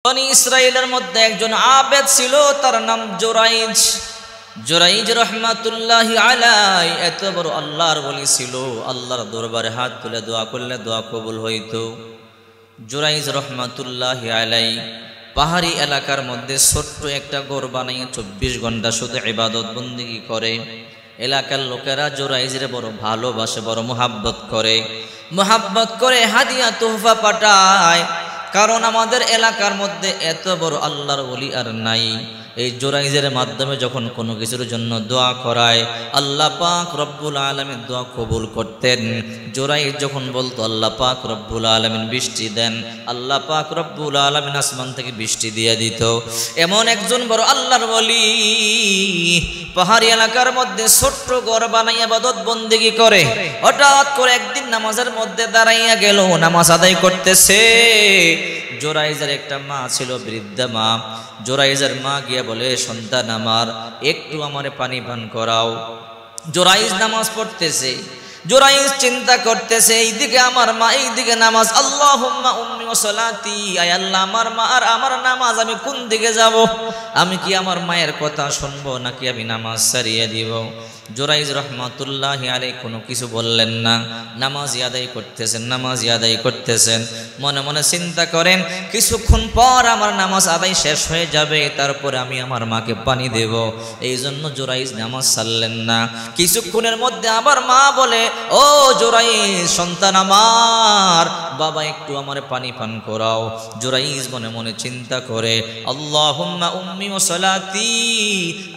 বনি ইসরাইলের মধ্যে একজন আবেদ ছিল, তার নাম জোরাইজ। জোরাইজ রহমাতুল্লাহি আলাইহি এত বড় আল্লাহর ওলি ছিল, আল্লাহর দরবারে হাত তুলে দোয়া করলে দোয়া কবুল হইতো। জোরাইজ রহমাতুল্লাহি আলাইহি পাহাড়ি এলাকার মধ্যে ছোট্ট একটা ঘর বানিয়ে 24 ঘন্টা শুধু ইবাদত বন্দেগী করে। এলাকার লোকেরা জোরাইজের বড় ভালোবাসে, বড় মোহাব্বত করে হাদিয়া তোহফা পাঠায়। কারণ আমাদের এলাকার মধ্যে এত বড় আল্লাহর ওলি আর নাই। এই জোরাইজের মাধ্যমে যখন কোনো কিছুর জন্য দোয়া করায়, আল্লাহ পাক রব্বুল আলামিন দোয়া কবুল করতেন। জোরাইজ যখন বলতো আল্লাহ পাক রব্বুল আলামিন বৃষ্টি দেন, আল্লাহ পাক রব্বুল আলামিন আসমান থেকে বৃষ্টি দিয়ে দিত। এমন একজন বড় আল্লাহর ওলি পাহাড়ি এলাকার মধ্যে ছোট্ট ঘর বানাইয়া ইবাদত বন্দেগী করে। হঠাৎ করে একদিন নামাজের মধ্যে দাঁড়াইয়া গেল, নামাজ আদায় করতেছে। জোরাইজের একটা মা ছিল, বৃদ্ধা মা। জোরাইজের মা গিয়ে বলে, সন্তান আমার, একটু আমারে পানি পান করাও। জোরাইজ নামাজ পড়তেছে, জোরাইজ চিন্তা করতেছে, এইদিকে আমার মা, এইদিকে নামাজ। আল্লাহুম্মা উম্মি ওয়া সালাতি, আয় আল্লাহ আমার মা আর আমার নামাজ, আমি কোন দিকে যাব? আমি কি আমার মায়ের কথা শুনবো নাকি আমি নামাজ ছাড়িয়ে দিব? জোরাইজ রহমাতুল্লাহি আলাইহি কোনো কিছু বললেন না, নামাজ আদায় করতেছেন। মনে মনে চিন্তা করেন, কিছুক্ষণ পর আমার নামাজ আদায় শেষ হয়ে যাবে, তারপরে আমি আমার মাকে পানি দেব। এই জন্য জোরাইজ নামাজ ছাড়লেন না। কিছুক্ষণের মধ্যে আবার মা বলে, ও জোরাইজ সন্তান আমার, বাবা একটু আমার পানি পান করাও। জোরাইজ মনে মনে চিন্তা করে, আল্লাহুম্মা উম্মি ওয়া সালাতি,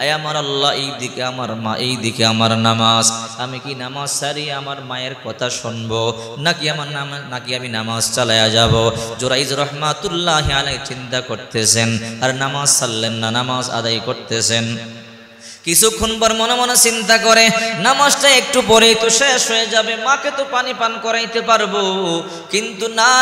আয় আমার আল্লাহ, এইদিকে আমার মা, এইদিকে আমার নামাজ। আমি কি নামাজ ছাড়ি আমার মায়ের কথা শুনবো নাকি আমি নামাজ চালায়া যাব? জোরাইজ রহমাতুল্লাহি আলাইহি চিন্তা করতেছেন আর নামাজ ছাড়লেন না, নামাজ আদায় করতেছেন। কিছুক্ষণ পর মনে মনে চিন্তা করে, নামাজটা একটু পরেই তো শেষ হয়ে যাবে, মাকে তো পানি পান করাইতে পারবো। কিন্তু না,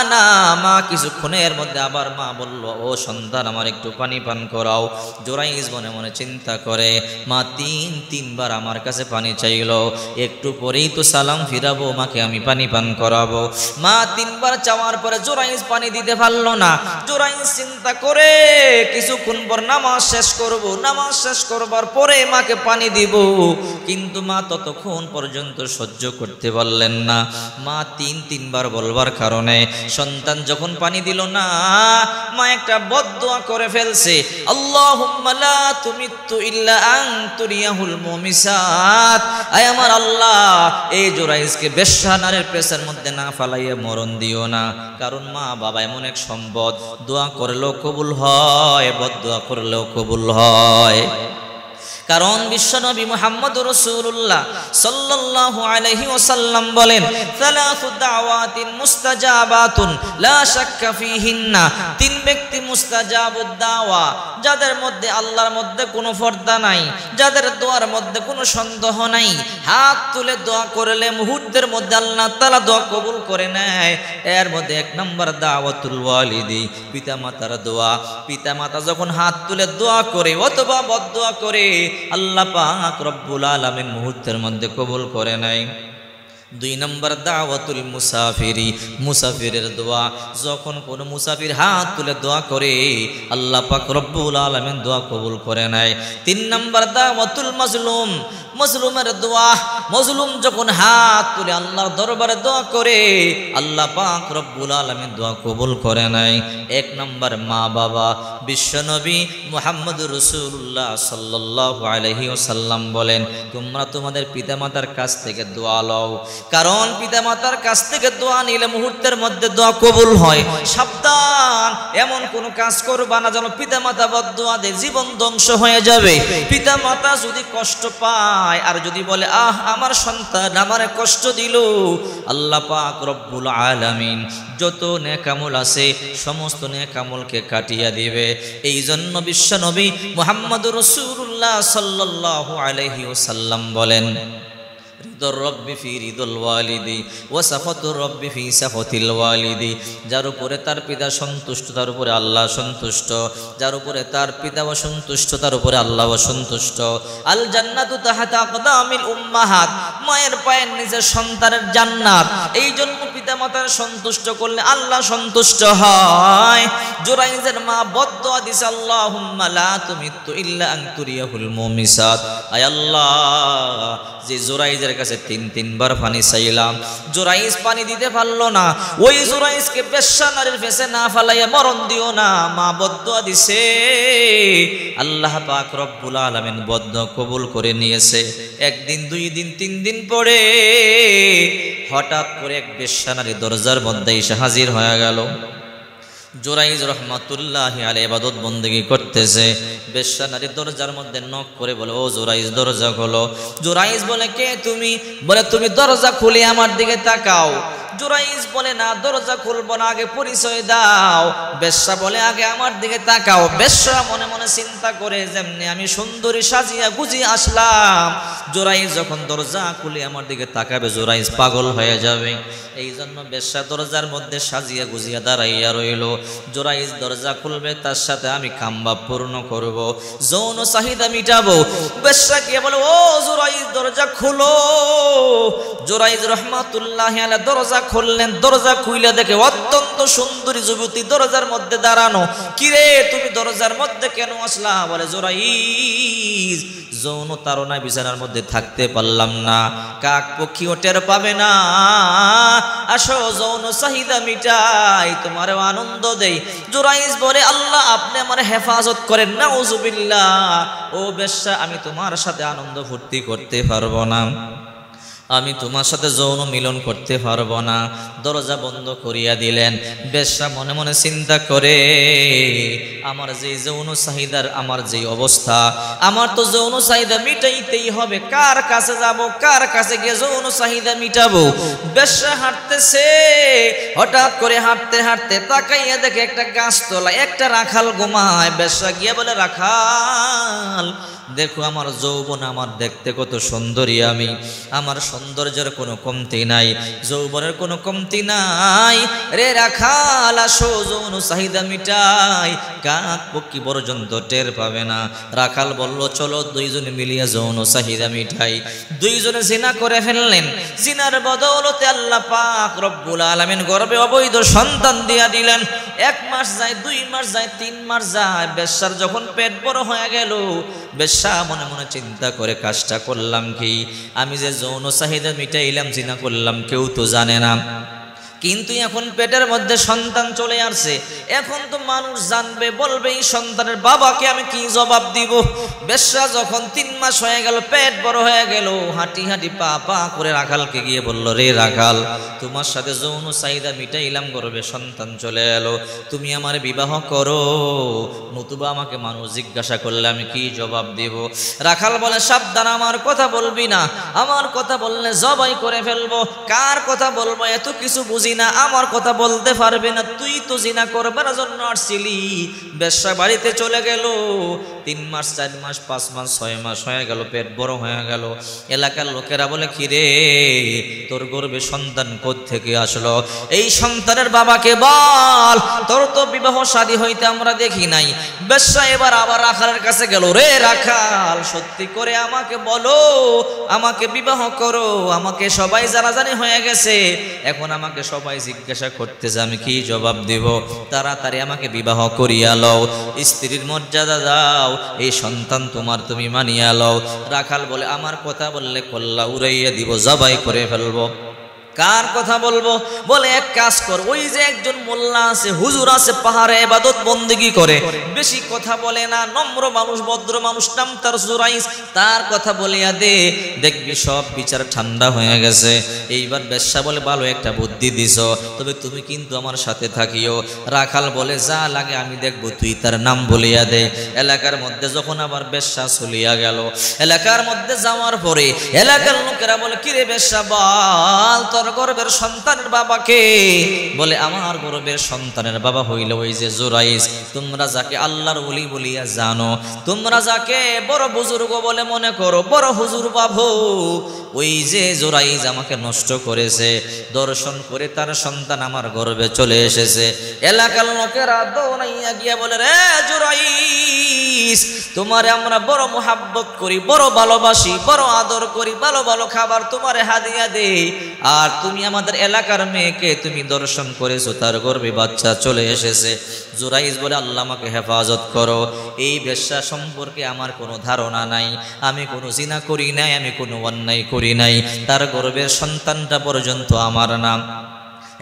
মা কিছুক্ষণের মধ্যে আবার মা বলল, ও সন্তান আমার একটু পানি পান করাও। জোরাইজ মনে মনে চিন্তা করে, মা তিনবার আমার কাছে পানি চাইলো, একটু পরেই তো সালাম ফিরাবো, মাকে আমি পানি পান করাবো। মা 3 বার চাওয়ার পরে জোরাইজ পানি দিতে পারলো না। জোরাইজ চিন্তা করে, কিছুক্ষণ পর নামাজ শেষ করব, নামাজ শেষ করবার পরে মাকে পানি দিব। কিন্তু মা ততক্ষণ পর্যন্ত সহ্য করতে পারলেন না। মা 3 বার বলবার কারণে সন্তান যখন পানি দিল না, মা একটা বদদুয়া করে ফেলছে, আল্লাহুম্মা লা তুমিতু ইল্লা আনতুরিয়াহুল মুমিসাত, আয় আমার আল্লাহ, এই জোরাইজকে বেশ্যা নারীর পেশার মধ্যে না ফালাইয়া মরণ দিও না। কারণ মা বাবা এমন এক সম্পদ, দোয়া করলেও কবুল হয়, বদদুয়া করলেও কবুল হয়। কারণ বিশ্বনবী মুহাম্মদুর রাসূলুল্লাহ সাল্লাল্লাহু আলাইহি ওয়াসাল্লাম বলেন, সালাসু দাওয়াতিন মুস্তাজাবাতুন লা শাক্কা ফীহিন্না, 3 ব্যক্তি মুস্তাজাবুদ দাওয়া, যাদের মধ্যে আল্লাহর মধ্যে কোনো পর্দা নাই, যাদের দোয়ার মধ্যে কোনো সন্দেহ নাই, হাত তুলে দোয়া করলে মুহূর্তের মধ্যে আল্লাহ তাআলা দোয়া কবুল করে নেয়। এর মধ্যে 1 নম্বর দাওয়াতুল ওয়ালিদি, পিতামাতার দোয়া। পিতামাতা যখন হাত তুলে দোয়া করে অথবা বদদোয়া করে, আল্লাহ পাক রব্বুল আলামিন মুহূর্তের মধ্যে কবুল করে নেয়। 2 নম্বর দাওয়াতুল মুসাফিরি, মুসাফিরের দোয়া। যখন কোনো মুসাফির হাত তুলে দোয়া করে, আল্লাহ পাক রব্বুল আলামিন দোয়া কবুল করে নেয়। 3 নম্বর দাওয়াতুল মাজলুম, মজলুমের দোয়া। মজলুম যখন হাত তুলে আল্লাহর দরবারে দোয়া করে, আল্লাহ পাক রব্বুল আলামিন দোয়া কবুল করে নেয়। 1 নম্বর মা বাবা। বিশ্বনবী মুহাম্মদুর রাসূলুল্লাহ সাল্লাল্লাহু আলাইহি ওয়াসাল্লাম বলেন, তোমরা তোমাদের পিতামাতার কাছ থেকে দোয়া লও, কারণ পিতামাতার কাছ থেকে দোয়া নিলে মুহূর্তের মধ্যে দোয়া কবুল হয়। সাবধান, এমন কোন কাজ করবা না যেন পিতামাতা বদদোয়া দেয়, জীবন ধ্বংস হয়ে যাবে। পিতামাতা যদি কষ্ট পায় আর যদি বলে, আহ আমার সন্তান আমারে কষ্ট দিল, আল্লাহ পাক রব্বুল আলামিন যত নেক আমল আছে সমস্ত নেক আমলকে কাটিয়ে দিবে। এই জন্য বিশ্বনবী মুহাম্মদুর রাসূলুল্লাহ সাল্লাল্লাহু আলাইহি ওয়াসাল্লাম বলেন, রিদুর রব্বি ফি রিদুল ওয়ালিদি ওয়া সাখাতুর রব্বি ফি সাখাতিল ওয়ালিদি। যার উপরে তার পিতা সন্তুষ্ট তার উপরে আল্লাহ সন্তুষ্ট, যার উপরে তার পিতা অসন্তুষ্ট তার উপরে আল্লাহ অসন্তুষ্ট। আল জান্নাতু তাহতা আকদামিল উম্মাহাত, মায়ের পায়ের নিচে সন্তানের জান্নাত। এই জন্য পিতামাতার সন্তুষ্ট করলে আল্লাহ সন্তুষ্ট হয়। জুরাইজের মা বদদুয়া দিছে, আল্লাহুম্মা লা তুমিতু ইল্লা আন তুরিয়াহুল মুমিসাত। আয় আল্লাহ, যে জুরাইজের কাছে তিনবার পানি চাইলাম, জুরাইজ পানি দিতে পারলো না, ওই জুরাইজকে বেশ্যা নারীর ফেসে না ফালাইয়া মরণ দিও না। মা বদদুয়া দিছে, আল্লাহ পাক রব্বুল আলামিন বদদুয়া কবুল করে নিয়েছে। একদিন, 2 দিন, 3 দিন পরে হঠাৎ করে এক বেশ্যা নারী দরজার মধ্যে এসে হাজির হয়ে গেল। জুরাইজ রহমাতুল্লাহি আলাইহি ইবাদত বন্দেগী করতেছে, বেশ্যা নারী দরজার মধ্যে নক করে বলে, ও জুরাইজ দরজা খোলো। জুরাইজ বলে, কে তুমি? বলে, তুমি দরজা খুলে আমার দিকে তাকাও। জুরাইজ বলে, না, দরজা খুলবো না, আগে পরিচয় দাও। বেশ্যা বলে, আগে আমার দিকে তাকাও। বেশ্যা মনে মনে চিন্তা করে, যেমনি আমি সুন্দরী সাজিয়া গুজিয়ে আসলাম, জুরাইজ যখন দরজা খুলে আমার দিকে তাকাবে, জুরাইজ পাগল হয়ে যাবে। এই জন্য বেশ্যা দরজার মধ্যে সাজিয়া গুজিয়া দাঁড়াইয়া রইল। জুরাইজ দরজা খুলবে, তার সাথে আমি কামবা পূর্ণ করব, যৌন চাহিদা মিটাবো। বেশ্যা গিয়ে বলে, ও জুরাইজ দরজা খুলো। জুরাইজ রহমাতুল্লাহি আলাইহি দরজা খুললেন। দরজা খুইলা দেখে অত্যন্ত সুন্দরী যুবতী দরজার মধ্যে দাঁড়ানো। কিরে, তুমি দরজার মধ্যে কেন আসলা? বলে, জুরাইজ, যৌন তাড়নায় বিছানার মধ্যে থাকতে পারলাম না, কাক পক্ষীও টের পাবে না, আসো যৌন চাহিদা মিটাই, তোমারও আনন্দ দেই। জুরাইজ বলে, আল্লাহ আপনি আমার হেফাজত করেন, নাউজুবিল্লাহ। ও বেশ্যা, আমি তোমার সাথে আনন্দ ফুর্তি করতে পারবো না, আমি তোমার সাথে যৌন মিলন করতে পারবো না। দরজা বন্ধ করিয়া দিলেন। বেশ্যা মনে মনে চিন্তা করে, আমার যে যৌন চাহিদার আমার যে অবস্থা, আমার তো যৌন চাহিদা মিটাইতেই হবে। কার কাছে যাব, কার কাছে গিয়ে যৌন চাহিদা মিটাবো? বেশ্যা হাঁটতেছে, হঠাৎ করে হাঁটতে হাঁটতে তাকাইয়া দেখে একটা গাছতলা একটা রাখাল ঘুমায়। বেশ্যা গিয়ে বলে, রাখাল, দেখো আমার যৌবন, আমার দেখতে কত সুন্দরী আমি, আমার সৌন্দর্যের কোনো কমতি নাই, যৌবনের কোনো কমতি নাই রে রাখাল, আসো যৌন চাহিদা মিটাই, কাক পক্ষী পর্যন্ত টের পাবে না। রাখাল বলল, চলো দুইজনে মিলিয়ে যৌন চাহিদা মিটাই। দুইজনে জিনা করে ফেললেন। জিনার বদৌলতে আল্লাহ পাক রব্বুল আলামিন গর্ভে অবৈধ সন্তান দিয়া দিলেন। 1 মাস যায়, 2 মাস যায়, 3 মাস যায়। বেশ্যার যখন পেট বড় হয়ে গেল, বেশ্যা মনে মনে চিন্তা করে, কাজটা করলাম কি? আমি যে যৌন চাহিদা মিটাইলাম, জিনা করলাম, কেউ তো জানে না, কিন্তু এখন পেটের মধ্যে সন্তান চলে আসছে, এখন তো মানুষ জানবে, বলবে, এই সন্তানের বাবাকে আমি কি জবাব দিব? বেশ্যা যখন 3 মাস হয়ে গেল, পেট বড় হয়ে গেল, হাঁটি হাঁটি পা পা করে রাখালকে গিয়ে বলল, রে রাখাল, তোমার সাথে যৌন চাহিদা মিটাইলাম, গর্ভে সন্তান চলে এলো, তুমি আমার বিবাহ করো, নতুবা আমাকে মানুষ জিজ্ঞাসা করলে আমি কি জবাব দিব? রাখাল বলে, সাবধান, আমার কথা বলবি না, আমার কথা বললে জবাই করে ফেলবো। কার কথা বলবো? এত কিছু বুঝি না, আমার কথা বলতে পারবে না, তুই তো জিনা করবার জন্য আসছিলি। বেশ্যা বাড়িতে চলে গেল। 3 মাস, 4 মাস, 5 মাস, 6 মাস হয়ে গেল, পেট বড় হয়ে গেল। এলাকার লোকেরা বলে, কিরে, তোর গর্ভে সন্তান কোত্থেকে আসলো? এই সন্তানের বাবাকে বল, তোর তো বিবাহ শাদী হইতে আমরা দেখি নাই। বেশ্যা এবার আবার রাখালের কাছে গেল, রে রাখাল, সত্যি করে আমাকে বলো, আমাকে বিবাহ করো, আমাকে সবাই জানাজানি হয়ে গেছে, এখন আমাকে সবাই জিজ্ঞাসা করতেছে, আমি কি জবাব দিব? তাড়াতাড়ি আমাকে বিবাহ করিয়া লও, স্ত্রীর মর্যাদা দাও, এই সন্তান তোমার, তুমি মানিয়া লও। রাখাল বলে, আমার কথা বললে কল্লা উড়াইয়া দিব, জবাই করে ফেলবো। কার কথা বলবো? বলে, এক কাজ কর, ওই যে একজন মোল্লা আছে, হুজুর আছে, পাহাড়ে ইবাদত বন্দেগী করে, বেশি কথা বলে না, নম্র মানুষ, ভদ্র মানুষ, নাম তার জুরাইজ, তার কথা বলিয়া দে, দেখবি সব বিচার ঠান্ডা হয়ে গেছে। এইবার বেশ্যা বলে, ভালো একটা বুদ্ধি দিছ, তবে তুমি কিন্তু আমার সাথে থাকিও। রাখাল বলে, যা লাগে আমি দেখবো, তুই তার নাম বলিয়া দে। এলাকার মধ্যে যখন আবার বেশ্যা চলিয়া গেল, এলাকার মধ্যে যাওয়ার পরে এলাকার লোকেরা বলে, কিরে বেশ্যা, বল তোর গর্ভের সন্তানের বাবাকে? বলে, আমার গর্ভের সন্তানের বাবা হইল ওই যে জুরাইজ, তোমরা যাকে আল্লাহর ওলি বলিয়া জানো, তোমরা যাকে বড় বুজুর্গ বলে মনে করো, বড় হুজুর বাবু, ওই যে জুরাইজ আমাকে নষ্ট করেছে, দর্শন করে তার সন্তান আমার গর্ভে চলে এসেছে। এলাকার লোকেরা দৌড়াইয়া গিয়া বলে, রে জুরাইজ, জুরাইজ তোমারে আমরা বড় মোহাব্বত করি, বড় ভালোবাসি, বড় আদর করি, ভালো ভালো খাবার তোমারে হাদিয়া দেই, আর তুমি আমাদের এলাকার মেয়েকে তুমি দর্শন করেছো, তার গর্ভে বাচ্চা চলে এসেছে। জুরাইজ বলে আল্লাহ আমাকে হেফাজত করো, এই বেশ্যা সম্পর্কে আমার কোনো ধারণা নাই, আমি কোনো জিনা করি নাই, আমি কোনো অন্যায় করি নাই, তার গর্ভের সন্তানটা পর্যন্ত আমার নাম।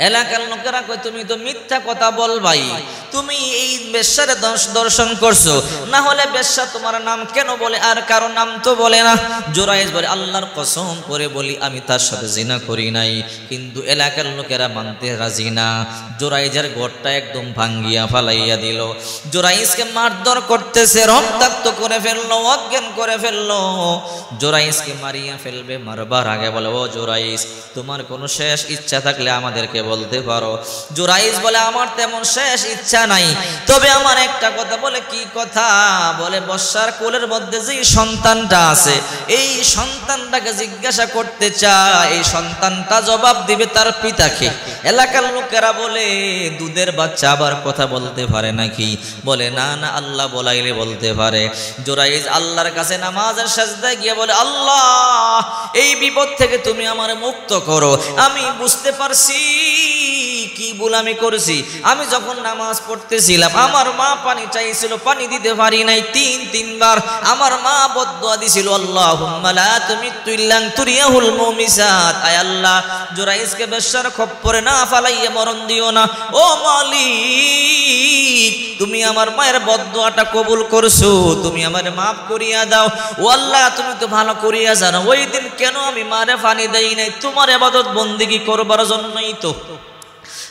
এলাকার লোকেরা কয় তুমি তো মিথ্যা কথা বলবাই, তুমি এই বেশ্যারে দর্শন করছো, না হলে বেশ্যা তোমার নাম কেন বলে, আর কারো নাম তো বলে না। জুরাইজ বলে আল্লাহর কসম করে বলি আমি তার সাথে জিনা করি নাই, কিন্তু এলাকার লোকেরা মানতে রাজি না। জুরাইজের ঘরটা একদম ভাঙ্গিয়া ফালাইয়া দিল, জুরাইজকে মারধর করতেছে, রক্তাক্ত করে ফেললো, অজ্ঞান করে ফেললো। জুরাইজকে মারিয়া ফেলবে, মারবার আগে বলে ও জুরাইজ তোমার কোনো শেষ ইচ্ছা থাকলে আমাদেরকে বলতে পারো। জুরাইজ বলে আমার তেমন শেষ ইচ্ছা নাই, তবে আমার একটা কথা। বলে কি কথা? বলে বর্ষার কোলের মধ্যে যে সন্তানটা আছে, এই সন্তানটাকে জিজ্ঞাসা করতে চায়, এই সন্তানটা জবাব দিবে তার পিতাকে। এলাকার লোকেরা বলে দুধের বাচ্চা আবার কথা বলতে পারে নাকি? বলে না না, আল্লাহ বলাইলে বলতে পারে। জুরাইজ আল্লাহর কাছে নামাজের সাজদায় গিয়ে বলে আল্লাহ এই বিপদ থেকে তুমি আমার মুক্ত করো, আমি বুঝতে পারছি কি ভুল আমি করেছি। আমি যখন নামাজ পড়তেছিলাম আমার মা পানি চাইছিল, পানি দিতে পারি নাই, তিনবার আমার মা বদদুয়া দিছিল আল্লাহুম্মা লা তুমিতু ইল্লা তুরিয়াহুল মুমিসাত, আয় আল্লাহ জুরাইজকে বেশ্যার খপ্পরে না ফালাইয়া মরণ দিও না। ও মালিক তুমি আমার মায়ের বদদুয়াটা কবুল করছো, তুমি আমারে মাফ করিয়া দাও। ও আল্লাহ তুমি তো ভালো করিয়া জানো ওই দিন কেন আমি মারে পানি দেই নাই, তোমার ইবাদত বন্দেগী করবার জন্যই তো।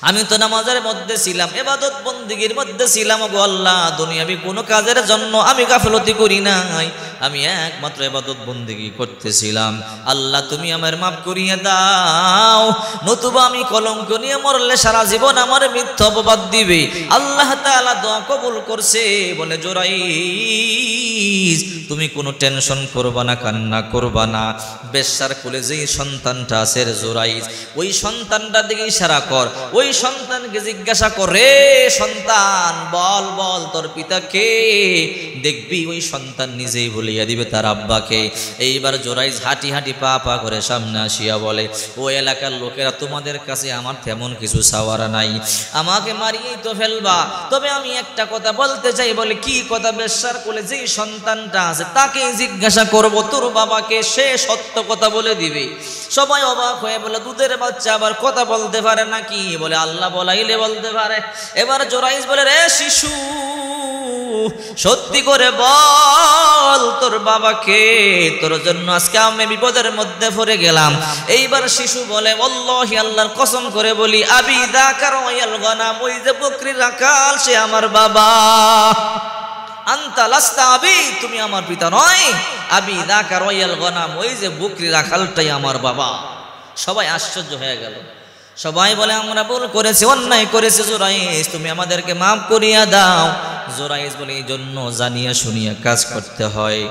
আমি তো নামাজের মধ্যে ছিলাম, ইবাদত বন্দেগীর মধ্যে ছিলাম। গো আল্লাহ দুনিয়াবি কোনো কাজের জন্য আমি গাফলতি করি নাই, আমি একমাত্র ইবাদত বন্দেগী করতেছিলাম। আল্লাহ তুমি আমার মাফ করিয়ে দাও, নতুবা আমি কলঙ্ক নিয়ে মরলে সারা জীবন আমার মিথ্যা অপবাদ দিবে। আল্লাহ তাআলা দোয়া কবুল করছে। বলে জুরাইজ তুমি কোনো টেনশন করবা না, কান্না করবা না। বেশ্যার কোলে যেই সন্তানটা আছে জুরাইজ, ওই সন্তানটার দিকে ইশারা কর, ওই সন্তানকে জিজ্ঞাসা করে সন্তান বল বল তোর পিতা কে, দেখবি ওই সন্তান নিজেই বলিয়া দিবে তার আব্বাকে। এইবার জুরাইজ হাঁটি হাঁটি পা পা করে সামনে আসিয়া বলে ও এলাকার লোকেরা তোমাদের কাছে আমার তেমন কিছু চাওয়ার নাই, আমাকে মারিয়েই তো ফেলবা, তবে আমি একটা কথা বলতে চাই। বলে কি কথা? বেশ্যার কোলে যেই সন্তানটা আছে তাকে জিজ্ঞাসা করব তোর বাবাকে, সে সত্য কথা বলে দিবে। সবাই অবাক হয়ে বলে দুধের বাচ্চা আবার কথা বলতে পারে নাকি? বলে আল্লাহ বলাইলে বলতে পারে। এবার জুরাইজ বলে রে শিশু সত্যি করে বল তোর বাবাকে, তোর জন্য আজকে আমি বিপদের মধ্যে পড়ে গেলাম। এইবার শিশু বলে আল্লাহি আল্লাহর কসম করে বলি আবি যাকার ওয়াল গনাম, ওই যে বকরির রাখাল সে আমার বাবা। আনতা লাস্তা আবি তুমি আমার পিতা নয়, আবি যাকার ওয়াল গনাম ওই যে বকরি রাখালটাই আমার বাবা। সবাই আশ্চর্য হয়ে গেল, সবাই বলে আমরা ভুল করেছি, অন্যায় করেছি, জুরাইজ তুমি আমাদেরকে মাফ করিয়া দাও। জুরাইজ বলে এই জন্য জানিয়া শুনিয়া কাজ করতে হয়,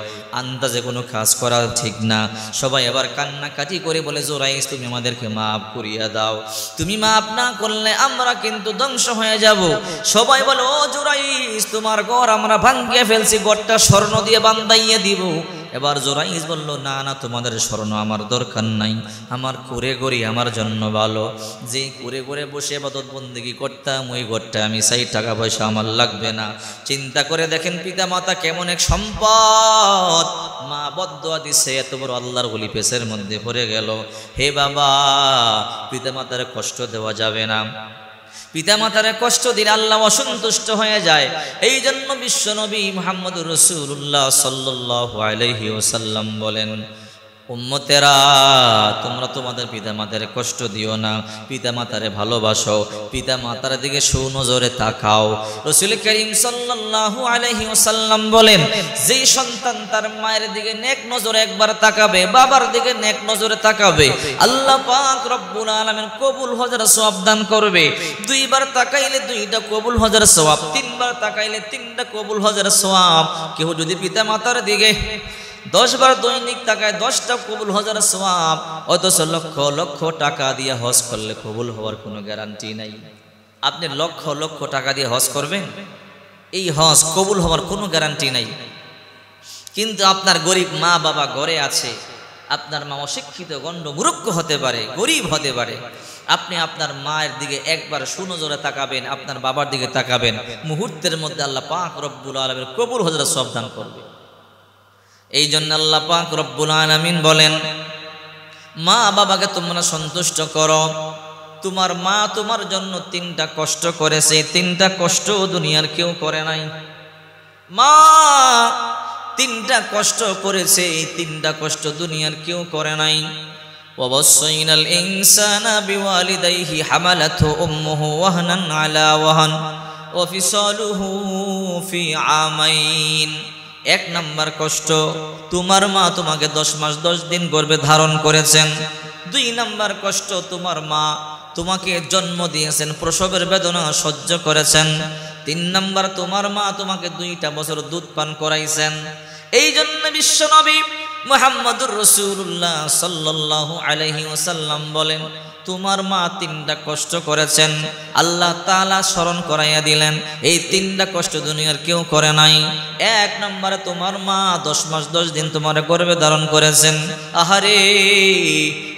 আন্দাজে কোনো কাজ করা ঠিক না। সবাই আবার কান্নাকাটি করে বলে জুরাইজ তুমি আমাদেরকে মাফ করিয়া দাও, তুমি মাফ না করলে আমরা কিন্তু ধ্বংস হয়ে যাব। সবাই বলে ও জুরাইজ তোমার ঘর আমরা ভাঙ্গিয়ে ফেলছি, ঘরটা স্বর্ণ দিয়ে বান্ধাইয়া দিব। এবার জুরাইজ বলল না না তোমাদের স্বর্ণ আমার দরকার নাই, আমার কুরে গড়ি আমার জন্য ভালো। যে কুরে ঘরে বসে ইবাদত বন্দেগী করতাম ওই ঘরটা আমি চাই, টাকা পয়সা আমার লাগবে না। চিন্তা করে দেখেন পিতা মাতা কেমন এক সম্পদ, মা বদদুয়া দিচ্ছে, এত বড় আল্লাহর ওলি পেছের মধ্যে পড়ে গেল। হে বাবা পিতা মাতার কষ্ট দেওয়া যাবে না, পিতা মাতার কষ্ট দিলে আল্লাহ অসন্তুষ্ট হয়ে যায়। এই জন্য বিশ্ব নবী মুহাম্মদুর রাসূলুল্লাহ সাল্লাল্লাহু আলাইহি ওয়াসাল্লাম বলেন উম্মতেরা তোমরা তোমাদের পিতা মাতার কষ্ট দিও না, পিতা মাতারে ভালোবাসো, পিতা মাতার দিকে সুনজরে তাকাও। রাসূল করিম সাল্লাল্লাহু আলাইহি ওয়াসাল্লাম বলেন যেই সন্তান তার মায়ের দিকে নেক নজরে একবার তাকাবে, বাবার দিকে নেক নজরে তাকাবে, আল্লাহ পাক রব্বুল আলামিন কবুল হজের সওয়াব দান করবে। দুইবার তাকাইলে দুইটা কবুল হজের সওয়াব, তিনবার তাকাইলে তিনটা কবুল হজের সওয়াব। কেউ যদি পিতা মাতার দিকে 10 বার দৈনিক তাকায় 10টা কবুল হজের সওয়াব, অথচ লক্ষ লক্ষ টাকা দিয়ে হজ করলে কবুল হওয়ার কোনো গ্যারান্টি নাই। আপনি লক্ষ লক্ষ টাকা দিয়ে হজ করবেন, এই হজ কবুল হওয়ার কোনো গ্যারান্টি নাই। কিন্তু আপনার গরিব মা বাবা ঘরে আছে, আপনার মা অশিক্ষিত গণ্ড মূর্খ হতে পারে, গরিব হতে পারে, আপনি আপনার মায়ের দিকে একবার সুনজরে তাকাবেন, আপনার বাবার দিকে তাকাবেন, মুহূর্তের মধ্যে আল্লাহ পাক রব্বুল আলামিন কবুল হজরত সব দান করবে। এই জন্য আল্লাহ পাক রব্বুল আলামিন বলেন, মা বাবাকে তোমরা সন্তুষ্ট করো। তোমার মা তোমার জন্য 3টা কষ্ট করেছে, 3টা কষ্ট দুনিয়ার কেউ করে নাই। মা 3টা কষ্ট করেছে, এই 3টা কষ্ট দুনিয়ার কেউ করে নাই। ওয়াসাইনাল ইনসানা বিওয়ালিদাইহি হামালাতহু উম্মুহু ওয়াহনান আলা ওয়াহন ওয়া ফিসালুহু ফি আমাইন। 1 নাম্বার কষ্ট, তোমার মা তোমাকে 10 মাস 10 দিন গর্ভে ধারণ করেছেন। 2 নাম্বার কষ্ট, তোমার মা তোমাকে জন্ম দিয়েছেন, প্রসবের বেদনা সহ্য করেছেন। 3 নাম্বার, তোমার মা তোমাকে 2টা বছর দুধ পান করাইছেন। এই জন্য বিশ্বনবী মুহাম্মদুর রাসূলুল্লাহ সাল্লাল্লাহু আলাইহি ওয়াসাল্লাম বলেন, তোমার মা 3টা কষ্ট করেছেন, আল্লাহ তাআলা স্মরণ করাইয়া দিলেন এই 3টা কষ্ট দুনিয়ার কেউ করে নাই। 1 নম্বরে তোমার মা 10 মাস 10 দিন তোমার গর্ভে ধারণ করেছেন। আহারে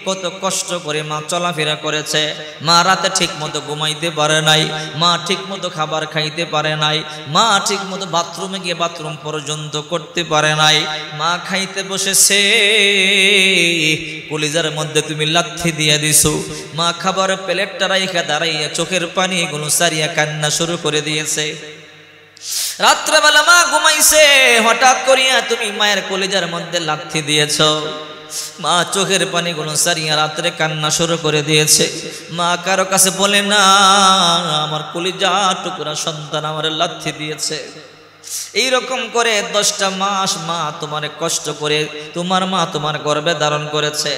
কত কষ্ট করে মা চলাফেরা করেছে, মা রাতে ঠিক মতো ঘুমাইতে পারে নাই, মা ঠিক মতো খাবার খাইতে পারে নাই, মা ঠিক মতো বাথরুমে গিয়ে বাথরুম পর্যন্ত করতে পারে নাই। মা খাইতে বসেছে, কলিজার মধ্যে তুমি লাথি দিয়ে দিছো। মা খাবারের প্লেটটা রাইখা দাঁড়াইয়া চোখের পানি এগুলো সারিয়া কান্না শুরু করে দিয়েছে। রাত্রেবেলা মা ঘুমাইছে, হঠাৎ করিয়া তুমি মায়ের কলিজার মধ্যে লাথি দিয়েছ। মা চোখের পানিগুলো সারিয়া রাত্রে কান্না শুরু করে দিয়েছে। মা কারো কাছে বলে না, আমার কলিজা টুকরা সন্তান আমার লাথি দিয়েছে। এইরকম করে 10টা মাস মা তোমার কষ্ট করে তোমার মা তোমার গর্ভে ধারণ করেছে।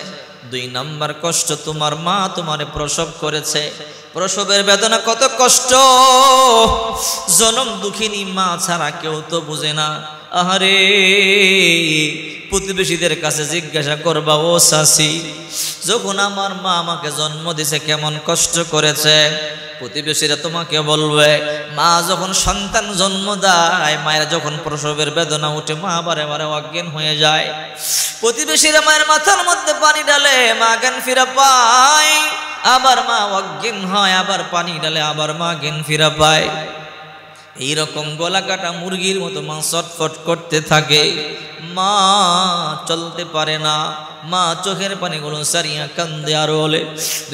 2 নাম্বার কষ্ট, তোমার মা তোমারে প্রসব করেছে। প্রসবের বেদনা কত কষ্ট, জনম দুঃখিনী মা ছাড়া কেউ তো বুঝে না। আহারে প্রতিবেশীদের কাছে জিজ্ঞাসা করবা, ও শাশি, যখন আমার মা আমাকে জন্ম দিছে কেমন কষ্ট করেছে। প্রতিবেশীরা তোমাকে বলবে, মা যখন সন্তান জন্ম দেয়, মায়ের যখন প্রসবের বেদনা উঠে মা বারে বারে অজ্ঞান হয়ে যায়। প্রতিবেশীরা মায়ের মাথার মধ্যে পানি ডালে, মা জ্ঞান ফিরে পায়, আবার মা অজ্ঞান হয়, আবার পানি ডালে, আবার মা জ্ঞান ফিরে পায়। এইরকম গলা কাটা মুরগির মতো মা ছটফট করতে থাকে, মা চলতে পারে না। মা চোখের পানিগুলো সারিয়া কান্দে আর বলে,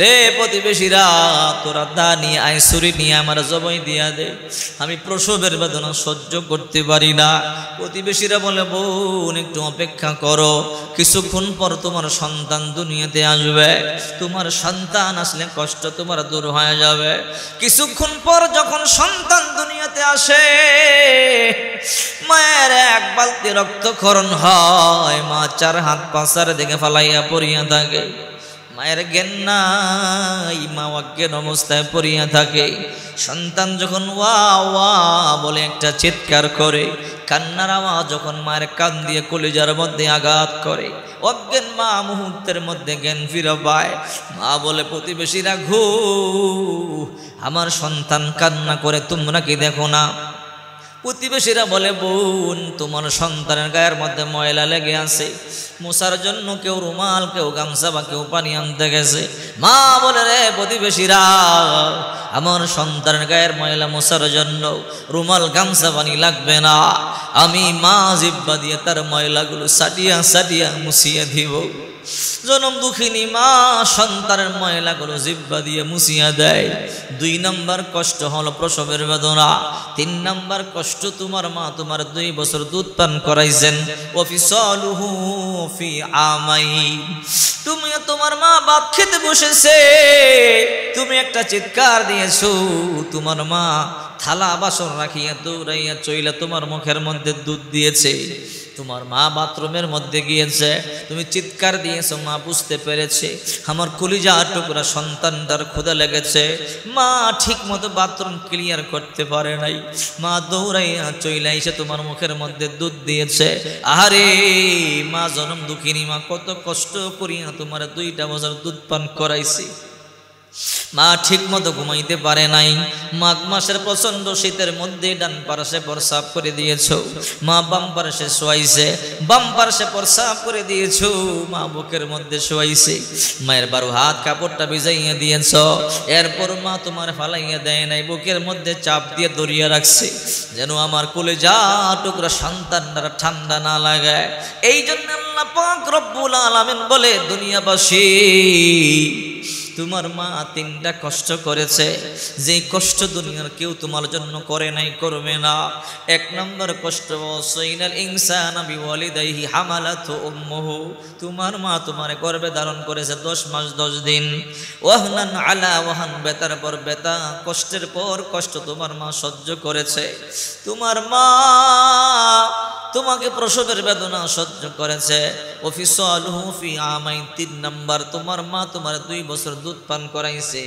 রে প্রতিবেশীরা, তোরা দা নিয়ে আয়, ছুরি নিয়ে আমার জবাই দিয়া দে, আমি প্রসবের বেদনা সহ্য করতে পারি না। প্রতিবেশীরা বলে, বোন একটু অপেক্ষা করো, কিছুক্ষণ পর তোমার সন্তান দুনিয়াতে আসবে, তোমার সন্তান আসলে কষ্ট তোমার দূর হয়ে যাবে। কিছুক্ষণ পর যখন সন্তান দুনিয়াতে আসে, মায়ের 1 বালতি রক্তক্ষরণ হয়, মা 4 হাত পাশার দিকে ফালাইয়া পড়িয়া থাকে। মায়ের জ্ঞান নাই, মা অজ্ঞান অবস্থায় পড়িয়া থাকে। সন্তান যখন ওয়া ওয়া বলে একটা চিৎকার করে, কান্নার আওয়াজ যখন মায়ের কান দিয়ে কলিজার মধ্যে আঘাত করে, অজ্ঞান মা মুহূর্তের মধ্যে জ্ঞান ফিরে পায়। মা বলে, প্রতিবেশীরা ঘু, আমার সন্তান কান্না করে, তোমরা কি দেখো না? প্রতিবেশীরা বলে, বোন তোমার সন্তানের গায়ের মধ্যে ময়লা লেগে আছে, মোছার জন্য কেউ রুমাল, কেউ গামছা বা কেউ পানি আনতে গেছে। মা বলে, রে প্রতিবেশীরা, আমার সন্তানের গায়ের ময়লা মোছার জন্য রুমাল গামছা পানি লাগবে না, আমি মা জিব্বা দিয়ে তার ময়লাগুলো সাটিয়া সাটিয়া মুছিয়ে দিব। জনম দুঃখিনী মা সন্তানের ময়লাগুলো জিব্বা দিয়ে মুছিয়া দেয়। 2 নাম্বার কষ্ট হলো প্রসবের বেদনা। 3 নাম্বার কষ্ট, তোমার মা তোমার 2 বছর দুধ পান করাইছেন। ওয়াফিসালুহু ফি আমাইন, তুমি তোমার মা ভাত খেতে বসেছে, তুমি একটা চিৎকার দিয়েছো, তোমার মা থালা বাসন রাখিয়া দৌড়াইয়া চইলা তোমার মুখের মধ্যে দুধ দিয়েছে। তোমার মা বাথরুমের মধ্যে গিয়েছে, তুমি চিৎকার দিয়েছো, মা বুঝতে পেরেছে আমার কলিজা টুকরা সন্তানটার ক্ষুধা লেগেছে। মা ঠিক মতো বাথরুম ক্লিয়ার করতে পারে নাই, মা দৌড়াইয়া চইলা এসে তোমার মুখের মধ্যে দুধ দিয়েছে। আরে মা জনম দুঃখিনী মা কত কষ্ট করিয়া তোমার 2টা বছর দুধ পান করাইছি। মা ঠিক মতো ঘুমাইতে পারে নাই। মাঘ মাসের প্রচন্ড শীতের মধ্যে ডান পার্শ্বে প্রস্রাব করে দিয়েছ, মা বাম পার্শ্বে শোয়াইছে, বাম পার্শ্বে প্রস্রাব করে দিয়েছ, মা বুকের মধ্যে শোয়াইছে, মায়ের 12 হাত কাপড়টা ভিজাইয়া দিয়েছ, এরপর মা তোমার ফালাইয়া দেয় নাই, বুকের মধ্যে চাপ দিয়ে দরিয়া রাখছে যেন আমার কলেজা টুকরা সন্তানরা ঠান্ডা না লাগায়। এই জন্য আল্লাহ পাক রব্বুল আলামিন বলে, দুনিয়াবাসী তোমার মা 3টা কষ্ট করেছে, যে কষ্ট দুনিয়ার কেউ তোমার জন্য করে নাই, করবে না। 1 নম্বর কষ্ট, ওয়াসাইনাল ইনসানা বিওয়ালিদাইহি হামালাতু উম্মুহু, তোমার মা তোমার গর্ভে ধারণ করেছে 10 মাস 10 দিন, ওয়াহনান আলা ওয়াহান, বেতার পর বেতা, কষ্টের পর কষ্ট তোমার মা সহ্য করেছে। তোমার মা তোমাকে প্রসবের বেদনা সহ্য করেছে। ওফিসালুহু ফি আমাইন, 3 নম্বর, তোমার মা তোমার 2 বছর দুধ পান করাইছে।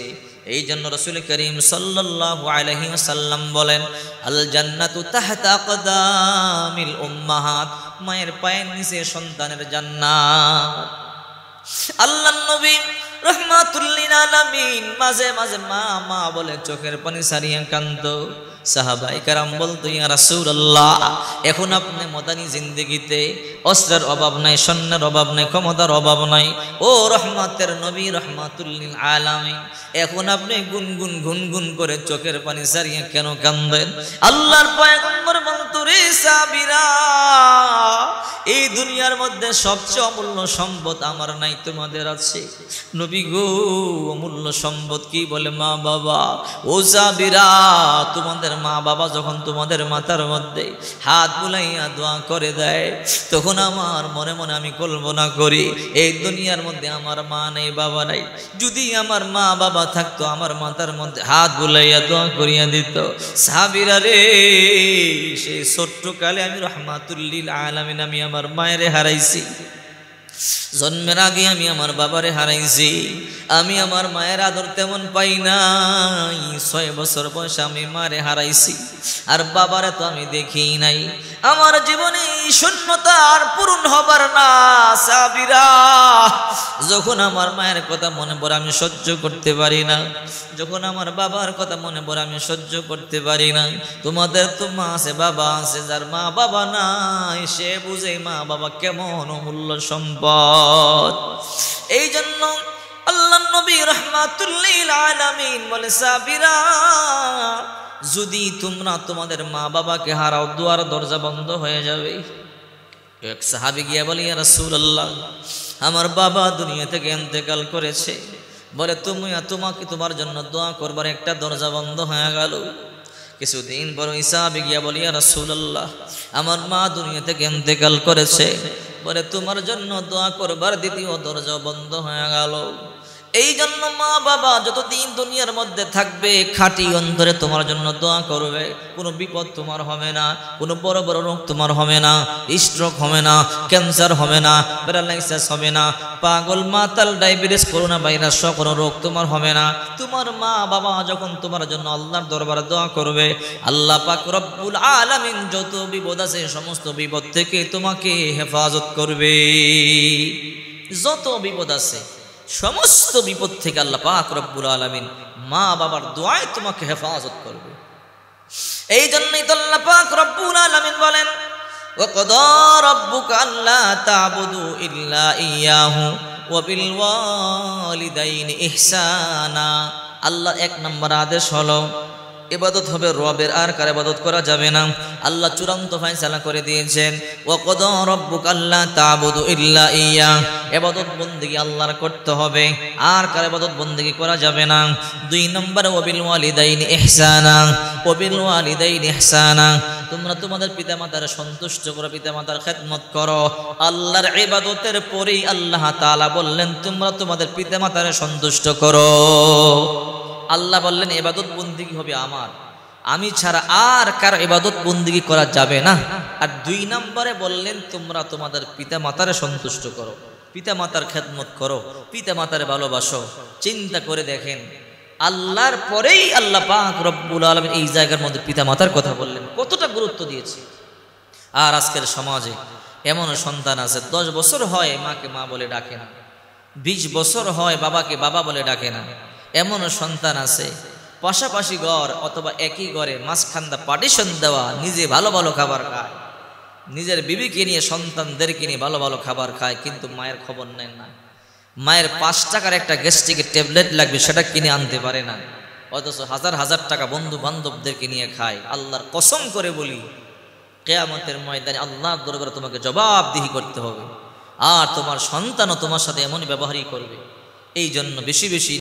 এই জন্য রাসূল করিম সাল্লাল্লাহু আলাইহি ওয়াসাল্লাম বলেন, আল জান্নাতু তাহতা আকদামিল উম্মাহাত, মায়ের পায়ের নিচে সন্তানের জান্নাত। আল্লাহর নবী রাহমাতুল লিল আলামিন মাঝে মাঝে মা মা বলে চোখের পানি সারিয়ে কাঁদতো। সাহাবায়ে কেরাম বলতো, ইয়া রাসূলুল্লাহ, এখন আপনি মদানী জিন্দেগিতে অস্ত্রের অভাব নাই, সৈন্যের অভাব নাই, ক্ষমতার অভাব নাই, ও রহমতের নবী রাহমাতুল লিল আলামিন, এখন আপনি গুনগুন গুনগুন করে চোখের পানি সারিয়ে কেন কাঁদেন? আল্লাহর পয়গম্বর বলতো, রে সাহাবীরা, এই দুনিয়ার মধ্যে সবচেয়ে অমূল্য সম্পদ আমার নাই, তোমাদের আছে। নবী গো, অমূল্য সম্পদ কি? বলে মা বাবা। ও সাহাবীরা, তোমাদের মা বাবা যখন তোমাদের মাথার মধ্যে হাত বুলাইয়া দোয়া করে দেয়, তখন আমার মনে মনে আমি কল্পনা করি, এই দুনিয়ার মধ্যে আমার মা নেই, বাবা নাই, যদি আমার মা বাবা থাকতো আমার মাথার মধ্যে হাত বুলাইয়া দোয়া করিয়া দিত। সাহাবীরা রে, সেই ছোট্ট কালে আমি রাহমাতুল লিল আলামিন, আমি আমার মায়েরে হারাইছি, জন্মের আগে আমি আমার বাবারে হারাইছি, আমি আমার মায়ের আদর তেমন পাই নাই। 6 বছর বয়সে আমি মারে হারাইছি, আর বাবারে তো আমি দেখি নাই। আমার জীবনে শূন্যতা আর পূরণ হবার না। সাহাবীরা, যখন আমার মায়ের কথা মনে পড়ে আমি সহ্য করতে পারি না, যখন আমার বাবার কথা মনে পড়ে আমি সহ্য করতে পারি না। তোমাদের তো মা আছে, বাবা আছে, যার মা বাবা নাই সে বুঝে মা বাবা কেমন অমূল্য সম্পদ। এই জন্য আল্লাহর নবী রাহমাতুল লিল আলামিন বলে, সাহাবীরা, যদি তোমরা তোমাদের মা বাবাকে হারাও, দুয়ার দরজা বন্ধ হয়ে যাবে। এক সাহাবী গিয়া বলে, ইয়া রাসূলুল্লাহ, আমার বাবা দুনিয়া থেকে ইন্তেকাল করেছে, বলে তোমাকে তোমার জন্য দোয়া করবার একটা দরজা বন্ধ হয়ে গেল। কিছুদিন পর সাহাবী গিয়া বলে, ইয়া রাসূলুল্লাহ, আমার মা দুনিয়া থেকে ইন্তেকাল করেছে, বলে তোমার জন্য দোয়া করবার দ্বিতীয় দরজা বন্ধ হয়ে গেল। এই জন্য মা বাবা যতদিন দুনিয়ার মধ্যে থাকবে, খাঁটি অন্তরে তোমার জন্য দোয়া করবে। কোনো বিপদ তোমার হবে না, কোনো বড় বড় রোগ তোমার হবে না, স্ট্রোক হবে না, ক্যান্সার হবে না, প্যারালাইসিস হবে না, পাগল মাতাল ডায়াবেটিস করোনা ভাইরাস সব কোনো রোগ তোমার হবে না। তোমার মা বাবা যখন তোমার জন্য আল্লাহর দরবারে দোয়া করবে, আল্লাহ পাক রব্বুল আলামিন যত বিপদ আছে সমস্ত বিপদ থেকে তোমাকে হেফাজত করবে। যত বিপদ আছে সমস্ত বিপদ থেকে আল্লাহ পাক রব্বুল আলামিন মা বাবার দোয়ায় তোমাকে হেফাজত করবে। এই জন্যই তো আল্লাহ পাক রব্বুল আলামিন বলেন, ওয়া ক্বাদা রাব্বুকা আল্লা তা'বুদু ইল্লা ইয়্যাহু ওয়া বিল ওয়ালিদাইনি ইহসানা। আল্লাহ 1 নম্বর আদেশ হলো ইবাদত হবে রবের, আর কার ইবাদত করা যাবে না। আল্লাহ চূড়ান্ত ফয়সালা করে দিয়েছেন, ওয়া ক্বাদা রাব্বুকা আল্লা তা'বুদু ইল্লা ইয়্যাহ, ইবাদত বندگی আল্লাহর করতে হবে, আর কার ইবাদত বندگی করা যাবে না। 2 নম্বর ওয়া বিল ওয়ালিদাইনি ইহসানা, ওয়া বিল ওয়ালিদাইনি ইহসানা, তোমরা তোমাদের পিতামাতার সন্তুষ্ট করো, পিতামাতার খেদমত করো। আল্লাহর ইবাদতের পরেই আল্লাহ তাআলা বললেন, তোমরা তোমাদের পিতামাতার সন্তুষ্ট করো। আল্লাহ বললেন ইবাদত বندگی হবে আমার, আমি ছাড়া আর কার ইবাদত বندگی করা যাবে না। আর 2 নম্বরে বললেন, তোমরা তোমাদের পিতামাতার সন্তুষ্ট করো, পিতামাতার খেদমত করো, পিতামাতার ভালোবাসো। চিন্তা করে দেখেন, আল্লাহর পরেই আল্লাহ পাক রব্বুল আলামিন এই জায়গার মধ্যে পিতামাতার কথা বললেন, কতটা গুরুত্ব দিয়েছে। আর আজকের সমাজে এমন সন্তান আছে 10 বছর হয় মাকে মা বলে ডাকে না, 20 বছর হয় বাবাকে বাবা বলে ডাকে না, এমনও সন্তান আছে পাশাপাশি ঘর অথবা একই ঘরে মাঝখান্দা পার্টিশন দেওয়া, নিজে ভালো ভালো খাবার খায়, নিজের বিবিকে নিয়ে সন্তানদেরকে নিয়ে ভালো ভালো খাবার খায়, কিন্তু মায়ের খবর নেন না। মায়ের 5 টাকার একটা গ্যাস্ট্রিকের ট্যাবলেট লাগবে, সেটা কিনে আনতে পারে না, অথচ হাজার হাজার টাকা বন্ধু বান্ধবদেরকে নিয়ে খায়। আল্লাহর কসম করে বলি, কিয়ামতের ময়দানে আল্লাহর দরবারে তোমাকে জবাবদিহি করতে হবে, আর তোমার সন্তানও তোমার সাথে এমনই ব্যবহারই করবে। এই জন্য বেশি বেশি